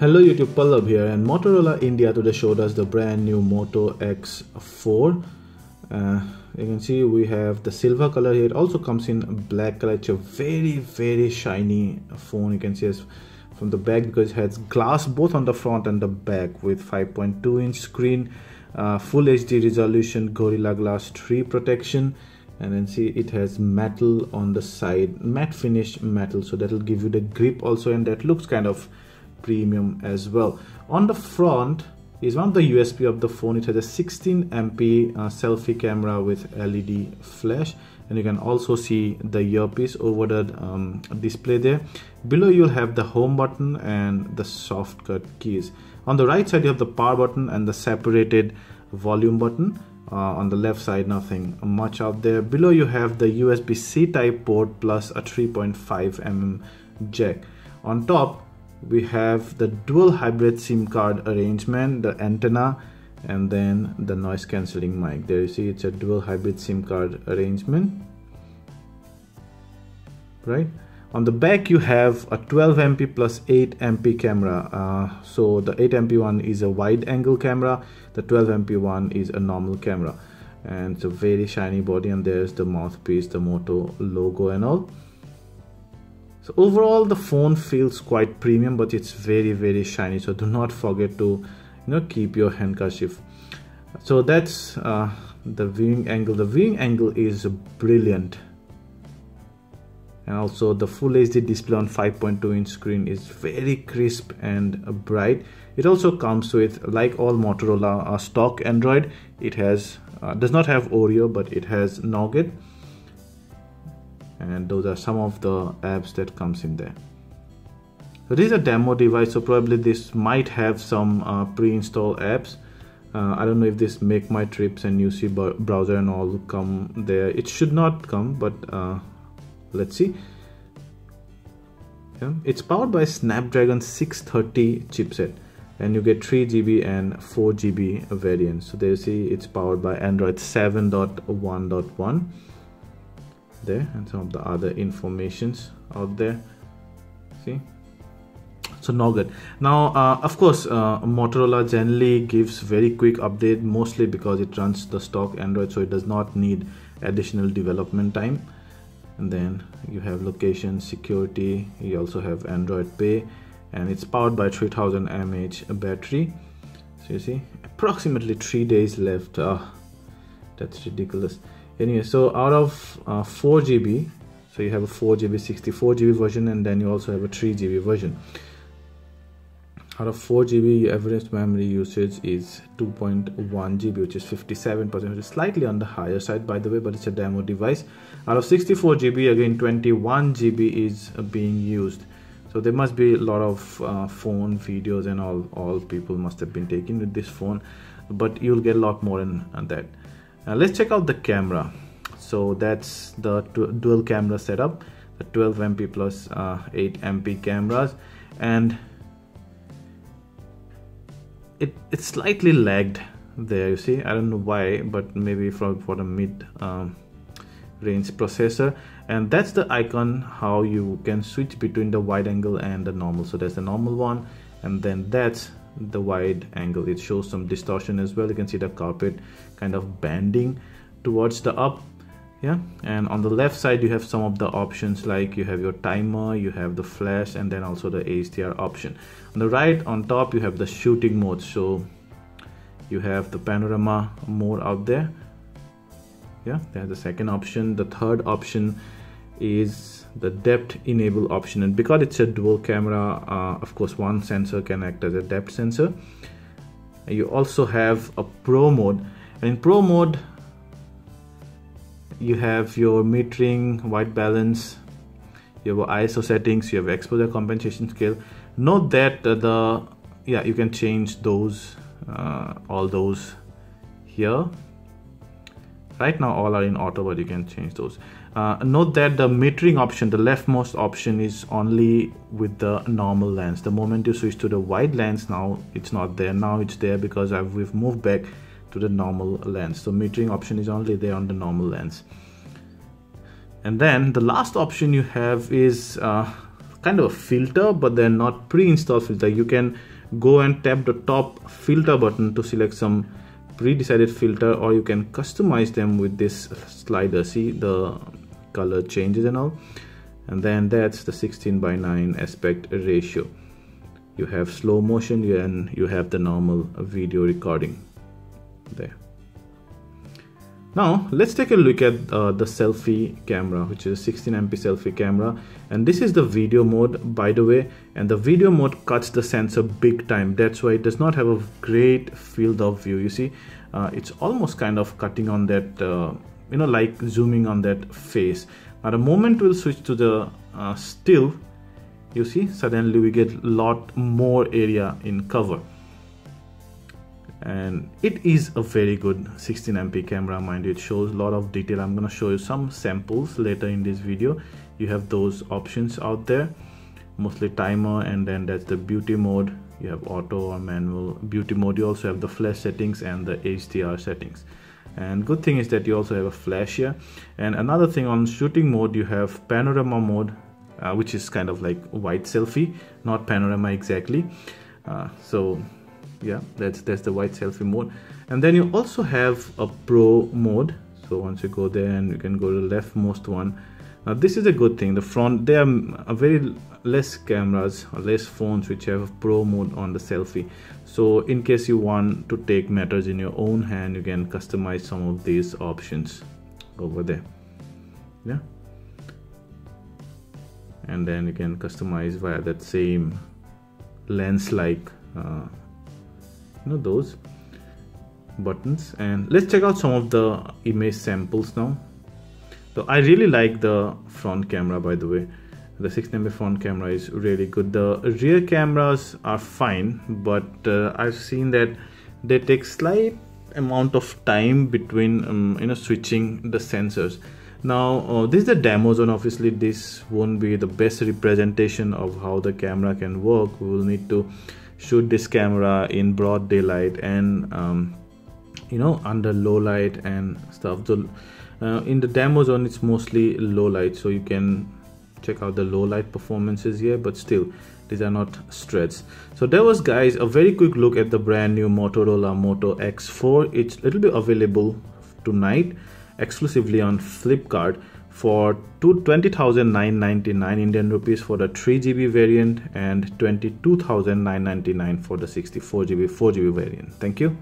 Hello YouTube, Pallab here, and Motorola India today showed us the brand new Moto X4. You can see we have the silver color here. It also comes in black color. It's a very shiny phone. You can see as from the back because it has glass both on the front and the back with 5.2-inch screen, full HD resolution, Gorilla Glass 3 protection, and then see it has metal on the side, matte finish metal, so that will give you the grip also, and that looks kind of premium as well. On the front is one of the USP of the phone. It has a 16 MP selfie camera with LED flash, and you can also see the earpiece over the display there. Below you'll have the home button and the shortcut keys. On the right side you have the power button and the separated volume button. On the left side nothing much out there. Below you have the USB-C type port plus a 3.5mm jack. On top we have the dual hybrid SIM card arrangement, the antenna, and then the noise cancelling mic. There you see it's a dual hybrid SIM card arrangement, right? On the back you have a 12MP plus 8MP camera. So the 8MP one is a wide angle camera, the 12MP one is a normal camera, and it's a very shiny body, and there's the mouthpiece, the Moto logo and all. So overall the phone feels quite premium, but it's very shiny, so do not forget to keep your handkerchief. So that's the viewing angle. The viewing angle is brilliant, and also the full HD display on 5.2-inch screen is very crisp and bright. It also comes with, like all Motorola stock Android, it has does not have Oreo, but it has Nougat, and those are some of the apps that comes in there. So this is a demo device, so probably this might have some pre-installed apps. I don't know if this Make My Trips and UC browser and all come there. It should not come, but let's see. Yeah, it's powered by Snapdragon 630 chipset, and you get 3GB and 4GB variants. So there you see it's powered by Android 7.1.1 there, and some of the other informations out there. See, so Nougat. Now of course Motorola generally gives very quick update, mostly because it runs the stock Android, so it does not need additional development time. And then you have location, security, you also have Android Pay, and it's powered by 3000 mAh battery. So you see approximately 3 days left. That's ridiculous. Anyway, so out of 4GB, so you have a 4GB 64GB version, and then you also have a 3GB version. Out of 4GB, average memory usage is 2.1GB, which is 57%, which is slightly on the higher side, by the way, but it's a demo device. Out of 64GB, again 21GB is being used. So there must be a lot of phone videos and all people must have been taken with this phone, but you'll get a lot more in that. Let's check out the camera. So that's the dual camera setup, the 12MP plus 8MP cameras, and it's slightly lagged there. You see, I don't know why, but maybe for the mid range processor. And that's the icon how you can switch between the wide angle and the normal. So that's the normal one, and then that's the wide angle. It shows some distortion as well. You can see the carpet kind of bending towards the up. Yeah, and on the left side you have some of the options, like you have your timer, you have the flash, and then also the HDR option. On the right on top you have the shooting mode, so you have the panorama mode out there. Yeah, there's the second option. The third option is the depth enable option, and because it's a dual camera, of course one sensor can act as a depth sensor. You also have a pro mode, and in pro mode you have your metering, white balance, you have ISO settings, you have exposure compensation scale. Note that you can change those all those here. Right now all are in auto, but you can change those. Note that the metering option, the leftmost option, is only with the normal lens. The moment you switch to the wide lens, now it's not there. Now it's there because we've moved back to the normal lens. So metering option is only there on the normal lens. And then the last option you have is kind of a filter, but they're not pre-installed filter. You can go and tap the top filter button to select some pre-decided filter, or you can customize them with this slider. See the color changes and all. And then that's the 16:9 aspect ratio. You have slow motion and you have the normal video recording there. Now let's take a look at the selfie camera, which is a 16MP selfie camera, and this is the video mode, by the way, and the video mode cuts the sensor big time. That's why it does not have a great field of view. You see, it's almost kind of cutting on that, like zooming on that face. Now the moment we'll switch to the still, you see, suddenly we get a lot more area in cover. And it is a very good 16MP camera, mind you. It shows a lot of detail. I'm gonna show you some samples later in this video. You have those options out there, mostly timer, and then that's the beauty mode. You have auto or manual. Beauty mode, you also have the flash settings and the HDR settings. And good thing is that you also have a flash here. And another thing, on shooting mode you have panorama mode, which is kind of like wide selfie, not panorama exactly. So yeah, that's the wide selfie mode. And then you also have a pro mode. So once you go there, and you can go to the leftmost one. Now this is a good thing. The front, there are very less cameras or less phones which have a pro mode on the selfie. So in case you want to take matters in your own hand, you can customize some of these options over there. Yeah, and then you can customize via that same lens like those buttons. And let's check out some of the image samples now. So I really like the front camera, by the way. The 16MP front camera is really good. The rear cameras are fine, but I've seen that they take slight amount of time between switching the sensors. Now this is the demo zone. Obviously this won't be the best representation of how the camera can work. We will need to shoot this camera in broad daylight and under low light and stuff. So in the demo zone it's mostly low light, so you can check out the low light performances here, but still these are not stretched. So there was, guys, a very quick look at the brand new Motorola Moto X4. It will be available tonight exclusively on Flipkart for 20,999 Indian rupees for the 3GB variant and 22,999 for the 64GB 4GB variant. Thank you.